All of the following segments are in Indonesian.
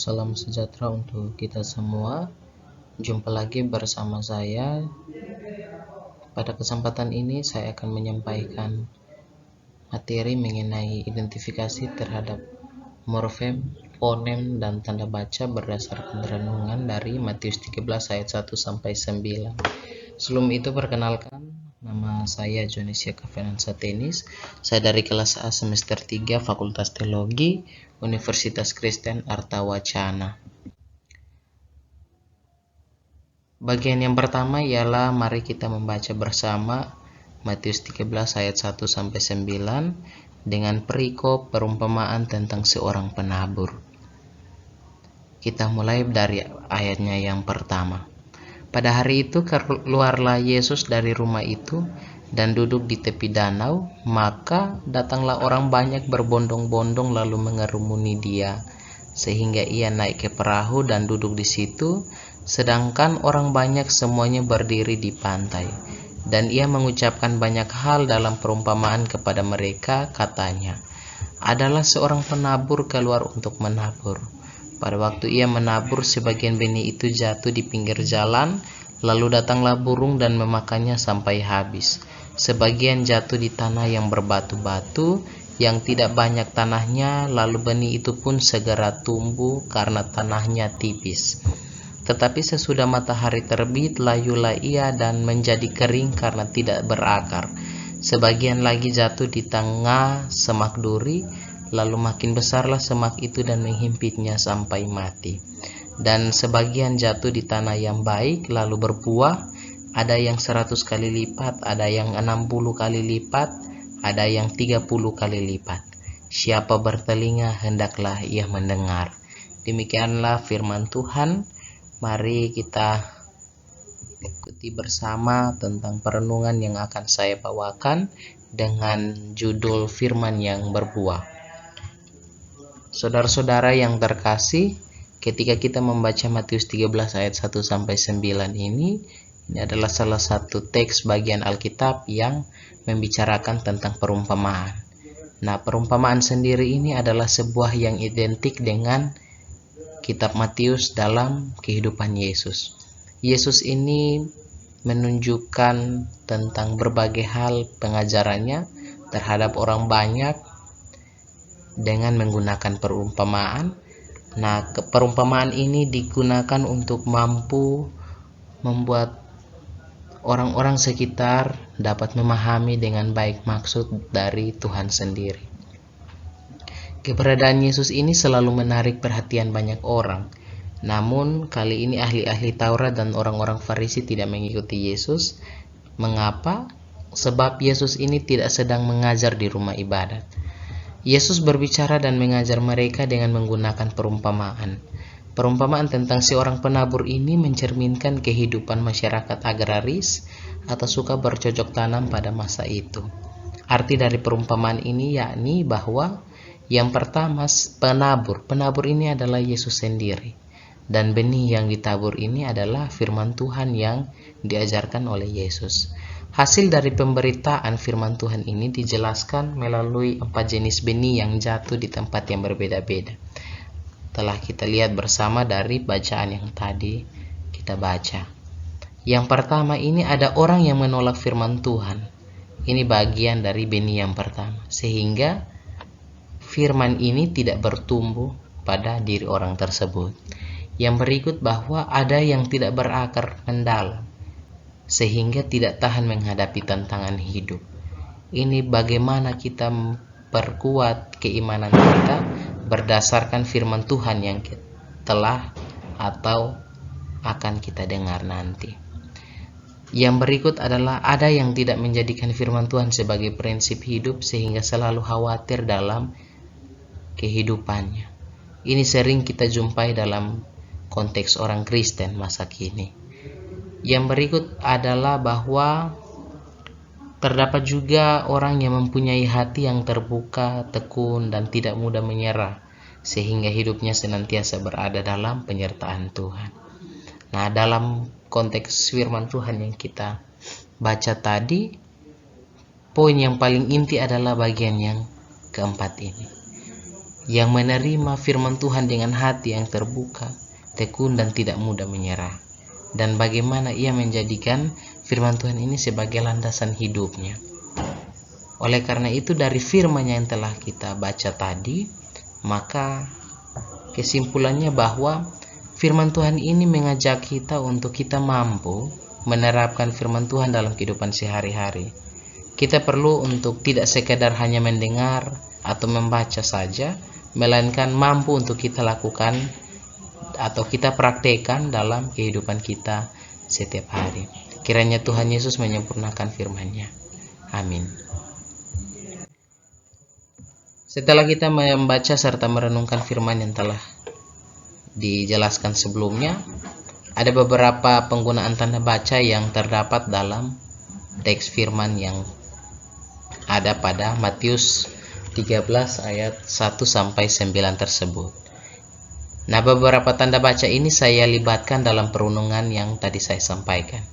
salam sejahtera untuk kita semua. Jumpa lagi bersama saya. Pada kesempatan ini saya akan menyampaikan materi mengenai identifikasi terhadap morfem, fonem, dan tanda baca berdasarkan renungan dari Matius 13 ayat 1 sampai 9. Sebelum itu perkenalkan, nama saya Jonesia Kavenansa Tenis. Saya dari kelas A semester 3 Fakultas Teologi Universitas Kristen Artawacana. Bagian yang pertama ialah mari kita membaca bersama Matius 13 ayat 1 sampai 9 dengan perikop perumpamaan tentang seorang penabur. Kita mulai dari ayatnya yang pertama. Pada hari itu keluarlah Yesus dari rumah itu dan duduk di tepi danau, maka datanglah orang banyak berbondong-bondong lalu mengerumuni dia, sehingga ia naik ke perahu dan duduk di situ, sedangkan orang banyak semuanya berdiri di pantai. Dan ia mengucapkan banyak hal dalam perumpamaan kepada mereka, katanya, adalah seorang penabur keluar untuk menabur. Pada waktu ia menabur, sebagian benih itu jatuh di pinggir jalan, lalu datanglah burung dan memakannya sampai habis. Sebagian jatuh di tanah yang berbatu-batu, yang tidak banyak tanahnya, lalu benih itu pun segera tumbuh karena tanahnya tipis. Tetapi sesudah matahari terbit, layulah ia dan menjadi kering karena tidak berakar. Sebagian lagi jatuh di tengah semak duri, lalu makin besarlah semak itu dan menghimpitnya sampai mati. Dan sebagian jatuh di tanah yang baik, lalu berbuah, ada yang 100 kali lipat, ada yang 60 kali lipat, ada yang 30 kali lipat. Siapa bertelinga, hendaklah ia mendengar. Demikianlah firman Tuhan. Mari kita ikuti bersama tentang perenungan yang akan saya bawakan dengan judul firman yang berbuah. Saudara-saudara yang terkasih, ketika kita membaca Matius 13 ayat 1 sampai 9 ini adalah salah satu teks bagian Alkitab yang membicarakan tentang perumpamaan. Nah, perumpamaan sendiri ini adalah sebuah yang identik dengan Kitab Matius dalam kehidupan Yesus. Yesus ini menunjukkan tentang berbagai hal pengajarannya terhadap orang banyak dengan menggunakan perumpamaan. Nah, perumpamaan ini digunakan untuk mampu membuat orang-orang sekitar dapat memahami dengan baik maksud dari Tuhan sendiri. Keberadaan Yesus ini selalu menarik perhatian banyak orang. Namun kali ini ahli-ahli Taurat dan orang-orang Farisi tidak mengikuti Yesus. Mengapa? Sebab Yesus ini tidak sedang mengajar di rumah ibadat. Yesus berbicara dan mengajar mereka dengan menggunakan perumpamaan. Perumpamaan tentang seorang penabur ini mencerminkan kehidupan masyarakat agraris atau suka bercocok tanam pada masa itu. Arti dari perumpamaan ini yakni bahwa yang pertama, penabur ini adalah Yesus sendiri. Dan benih yang ditabur ini adalah firman Tuhan yang diajarkan oleh Yesus. Hasil dari pemberitaan firman Tuhan ini dijelaskan melalui 4 jenis benih yang jatuh di tempat yang berbeda-beda. Telah kita lihat bersama dari bacaan yang tadi kita baca. Yang pertama ini ada orang yang menolak firman Tuhan. Ini bagian dari benih yang pertama. Sehingga firman ini tidak bertumbuh pada diri orang tersebut. Yang berikut bahwa ada yang tidak berakar mendalam, sehingga tidak tahan menghadapi tantangan hidup. Ini bagaimana kita memperkuat keimanan kita berdasarkan firman Tuhan yang telah atau akan kita dengar nanti. Yang berikut adalah ada yang tidak menjadikan firman Tuhan sebagai prinsip hidup sehingga selalu khawatir dalam kehidupannya. Ini sering kita jumpai dalam konteks orang Kristen masa kini. Yang berikut adalah bahwa terdapat juga orang yang mempunyai hati yang terbuka, tekun, dan tidak mudah menyerah, sehingga hidupnya senantiasa berada dalam penyertaan Tuhan. Nah, dalam konteks firman Tuhan yang kita baca tadi, poin yang paling inti adalah bagian yang keempat ini. yang menerima firman Tuhan dengan hati yang terbuka, tekun dan tidak mudah menyerah. Dan bagaimana ia menjadikan firman Tuhan ini sebagai landasan hidupnya. Oleh karena itu, dari firman yang telah kita baca tadi, maka kesimpulannya bahwa firman Tuhan ini mengajak kita untuk kita mampu menerapkan firman Tuhan dalam kehidupan sehari-hari. Kita perlu untuk tidak sekadar hanya mendengar atau membaca saja, melainkan mampu untuk kita lakukan atau kita praktekkan dalam kehidupan kita setiap hari. Kiranya Tuhan Yesus menyempurnakan firman-Nya. Amin. Setelah kita membaca serta merenungkan firman yang telah dijelaskan sebelumnya, ada beberapa penggunaan tanda baca yang terdapat dalam teks firman yang ada pada Matius 13 ayat 1-9 tersebut. Nah, beberapa tanda baca ini saya libatkan dalam perunungan yang tadi saya sampaikan.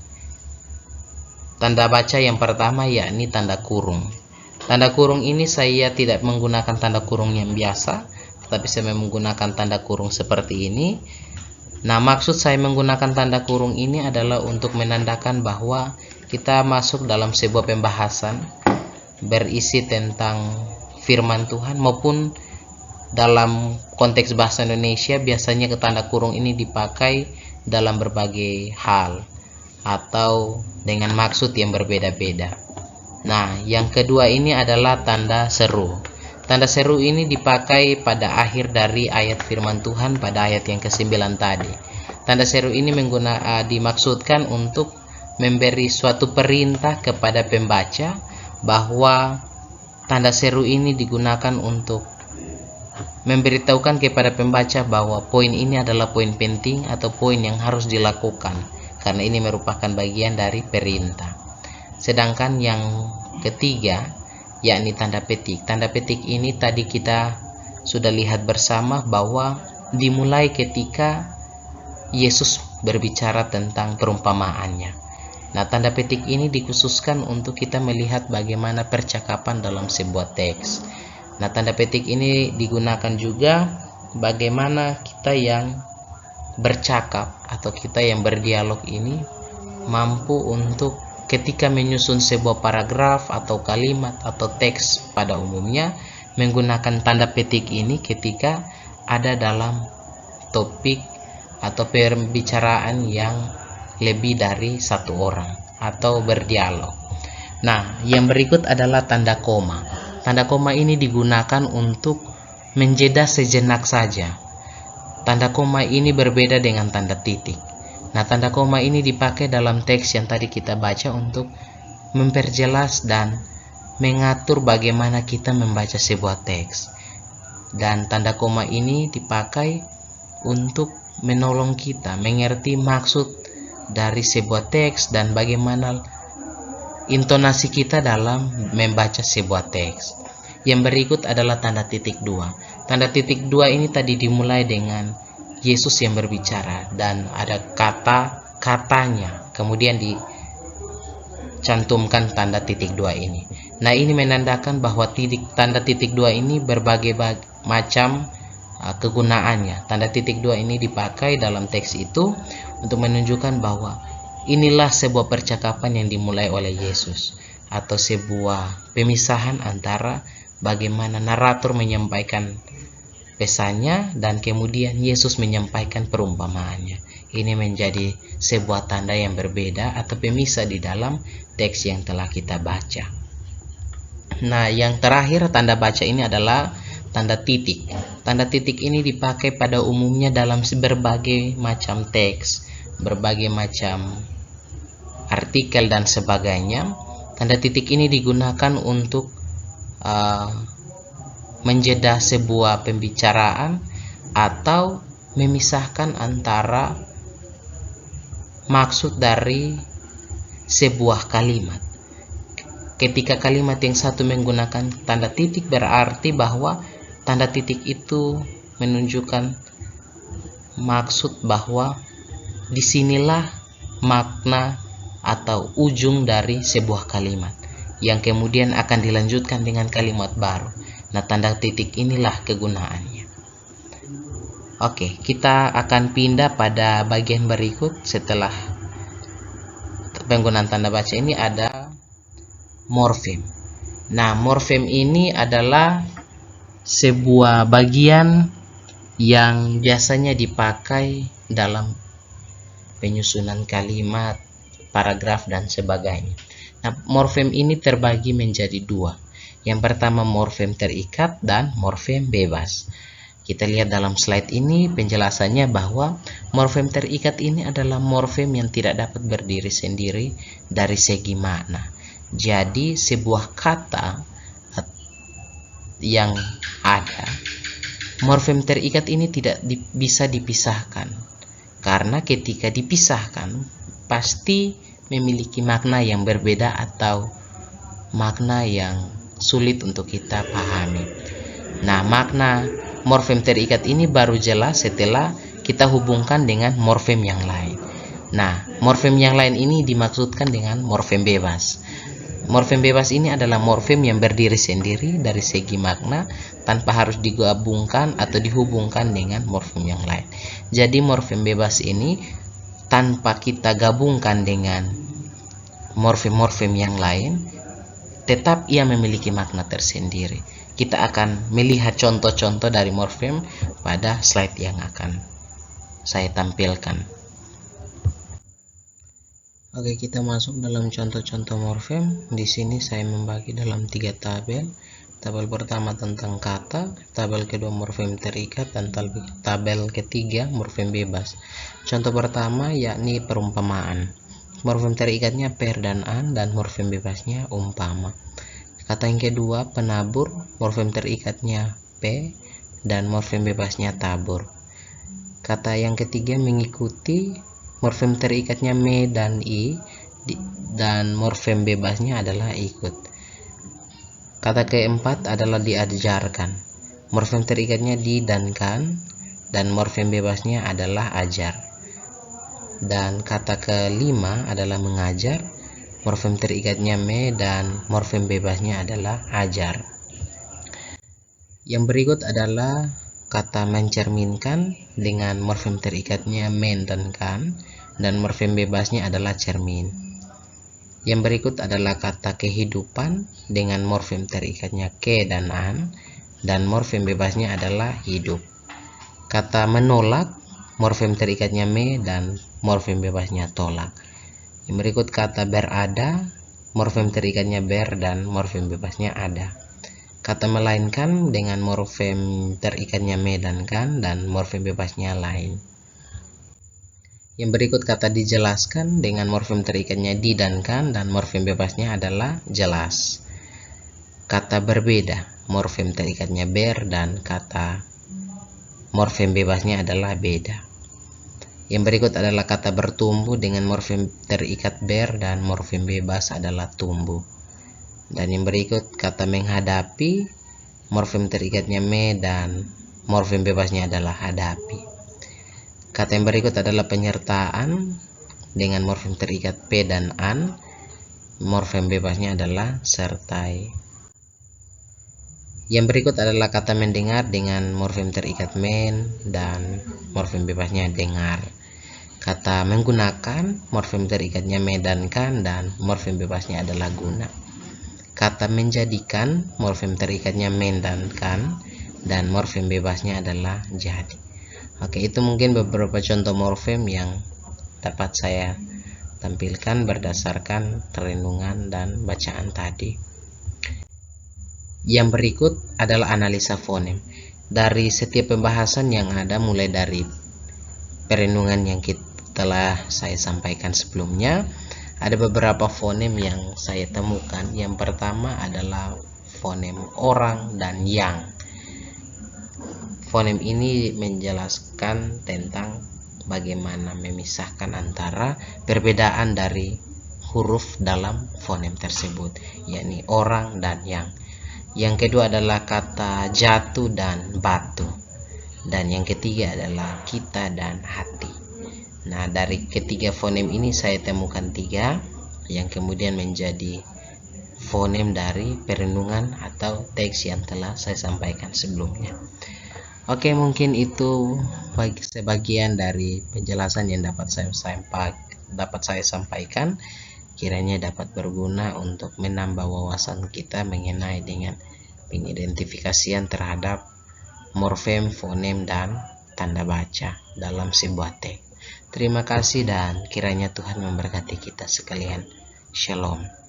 Tanda baca yang pertama yakni tanda kurung. Tanda kurung ini saya tidak menggunakan tanda kurung yang biasa, tetapi saya menggunakan tanda kurung seperti ini. Nah, maksud saya menggunakan tanda kurung ini adalah untuk menandakan bahwa kita masuk dalam sebuah pembahasan berisi tentang firman Tuhan, maupun dalam konteks bahasa Indonesia biasanya tanda kurung ini dipakai dalam berbagai hal atau dengan maksud yang berbeda-beda. Nah, yang kedua ini adalah tanda seru. Tanda seru ini dipakai pada akhir dari ayat firman Tuhan pada ayat yang ke-9 tadi. Tanda seru ini dimaksudkan untuk memberi suatu perintah kepada pembaca bahwa tanda seru ini digunakan untuk memberitahukan kepada pembaca bahwa poin ini adalah poin penting atau poin yang harus dilakukan, karena ini merupakan bagian dari perintah. Sedangkan yang ketiga yakni tanda petik. Tanda petik ini tadi kita sudah lihat bersama bahwa dimulai ketika Yesus berbicara tentang perumpamaannya. Nah, tanda petik ini dikhususkan untuk kita melihat bagaimana percakapan dalam sebuah teks. Nah, tanda petik ini digunakan juga bagaimana kita yang bercakap atau kita yang berdialog ini mampu untuk ketika menyusun sebuah paragraf atau kalimat atau teks pada umumnya menggunakan tanda petik ini ketika ada dalam topik atau pembicaraan yang lebih dari satu orang atau berdialog. Nah, yang berikut adalah tanda koma. Tanda koma ini digunakan untuk menjeda sejenak saja. Tanda koma ini berbeda dengan tanda titik. Nah, tanda koma ini dipakai dalam teks yang tadi kita baca untuk memperjelas dan mengatur bagaimana kita membaca sebuah teks. Dan tanda koma ini dipakai untuk menolong kita mengerti maksud dari sebuah teks dan bagaimana intonasi kita dalam membaca sebuah teks. Yang berikut adalah tanda titik 2. Tanda titik 2 ini tadi dimulai dengan Yesus yang berbicara dan ada kata-katanya, kemudian dicantumkan tanda titik 2 ini. Nah, ini menandakan bahwa tanda titik 2 ini berbagai macam kegunaannya. Tanda titik 2 ini dipakai dalam teks itu untuk menunjukkan bahwa inilah sebuah percakapan yang dimulai oleh Yesus, atau sebuah pemisahan antara bagaimana narator menyampaikan pesannya dan kemudian Yesus menyampaikan perumpamaannya. Ini menjadi sebuah tanda yang berbeda atau pemisah di dalam teks yang telah kita baca. Nah, yang terakhir tanda baca ini adalah tanda titik. Tanda titik ini dipakai pada umumnya dalam berbagai macam teks, berbagai macam artikel dan sebagainya. Tanda titik ini digunakan untuk menjeda sebuah pembicaraan atau memisahkan antara maksud dari sebuah kalimat. Ketika kalimat yang satu menggunakan tanda titik, berarti bahwa tanda titik itu menunjukkan maksud bahwa disinilah makna atau ujung dari sebuah kalimat yang kemudian akan dilanjutkan dengan kalimat baru. Nah, tanda titik inilah kegunaannya. Oke, kita akan pindah pada bagian berikut. Setelah penggunaan tanda baca ini ada morfem. Nah, morfem ini adalah sebuah bagian yang biasanya dipakai dalam penyusunan kalimat, paragraf, dan sebagainya. Nah, morfem ini terbagi menjadi dua. Yang pertama morfem terikat dan morfem bebas. Kita lihat dalam slide ini penjelasannya bahwa morfem terikat ini adalah morfem yang tidak dapat berdiri sendiri dari segi makna. Jadi sebuah kata yang ada, morfem terikat ini tidak bisa dipisahkan. Karena ketika dipisahkan pasti memiliki makna yang berbeda atau makna yang sulit untuk kita pahami. Nah, makna morfem terikat ini baru jelas setelah kita hubungkan dengan morfem yang lain. Nah, morfem yang lain ini dimaksudkan dengan morfem bebas. Morfem bebas ini adalah morfem yang berdiri sendiri dari segi makna tanpa harus digabungkan atau dihubungkan dengan morfem yang lain. Jadi morfem bebas ini tanpa kita gabungkan dengan morfem-morfem yang lain, tetap ia memiliki makna tersendiri. Kita akan melihat contoh-contoh dari morfem pada slide yang akan saya tampilkan. Oke, kita masuk dalam contoh-contoh morfem. Di sini saya membagi dalam 3 tabel. Tabel pertama tentang kata, tabel kedua morfem terikat, dan tabel ketiga morfem bebas. Contoh pertama yakni perumpamaan. Morfem terikatnya per dan an, dan morfem bebasnya umpama. Kata yang kedua penabur, morfem terikatnya p dan morfem bebasnya tabur. Kata yang ketiga mengikuti, morfem terikatnya me dan i, dan morfem bebasnya adalah ikut. Kata keempat adalah diajarkan, morfem terikatnya di dan kan, dan morfem bebasnya adalah ajar. Dan kata kelima adalah mengajar, morfem terikatnya me dan morfem bebasnya adalah ajar. Yang berikut adalah kata mencerminkan dengan morfem terikatnya men dan kan, dan morfem bebasnya adalah cermin. Yang berikut adalah kata kehidupan dengan morfem terikatnya ke dan an, dan morfem bebasnya adalah hidup. Kata menolak, morfem terikatnya me dan morfem bebasnya tolak. Yang berikut kata berada, morfem terikatnya ber dan morfem bebasnya ada. Kata melainkan dengan morfem terikatnya me dan kan, dan morfem bebasnya lain. Yang berikut kata dijelaskan dengan morfem terikatnya di dan kan, dan morfem bebasnya adalah jelas. Kata berbeda, morfem terikatnya ber dan kata morfem bebasnya adalah beda. Yang berikut adalah kata bertumbuh dengan morfem terikat ber dan morfem bebas adalah tumbuh. Dan yang berikut kata menghadapi, morfem terikatnya me dan morfem bebasnya adalah hadapi. Kata yang berikut adalah penyertaan dengan morfem terikat p dan an, morfem bebasnya adalah sertai. Yang berikut adalah kata mendengar dengan morfem terikat men dan morfem bebasnya dengar. Kata menggunakan, morfem terikatnya me dan kan, dan morfem bebasnya adalah guna. Kata menjadikan, morfem terikatnya men dan kan, dan morfem bebasnya adalah jadi. Oke, itu mungkin beberapa contoh morfem yang dapat saya tampilkan berdasarkan renungan dan bacaan tadi. Yang berikut adalah analisa fonem. Dari setiap pembahasan yang ada, mulai dari perenungan yang telah saya sampaikan sebelumnya, ada beberapa fonem yang saya temukan. Yang pertama adalah fonem orang dan yang. Fonem ini menjelaskan tentang bagaimana memisahkan antara perbedaan dari huruf dalam fonem tersebut, yakni orang dan yang. Yang kedua adalah kata jatuh dan batu. Dan yang ketiga adalah kita dan hati. Nah, dari ketiga fonem ini saya temukan 3 yang kemudian menjadi fonem dari perenungan atau teks yang telah saya sampaikan sebelumnya. Oke, mungkin itu sebagian dari penjelasan yang dapat saya sampaikan. Kiranya dapat berguna untuk menambah wawasan kita mengenai dengan pengidentifikasian terhadap morfem, fonem, dan tanda baca dalam sebuah teks. Terima kasih dan kiranya Tuhan memberkati kita sekalian. Shalom.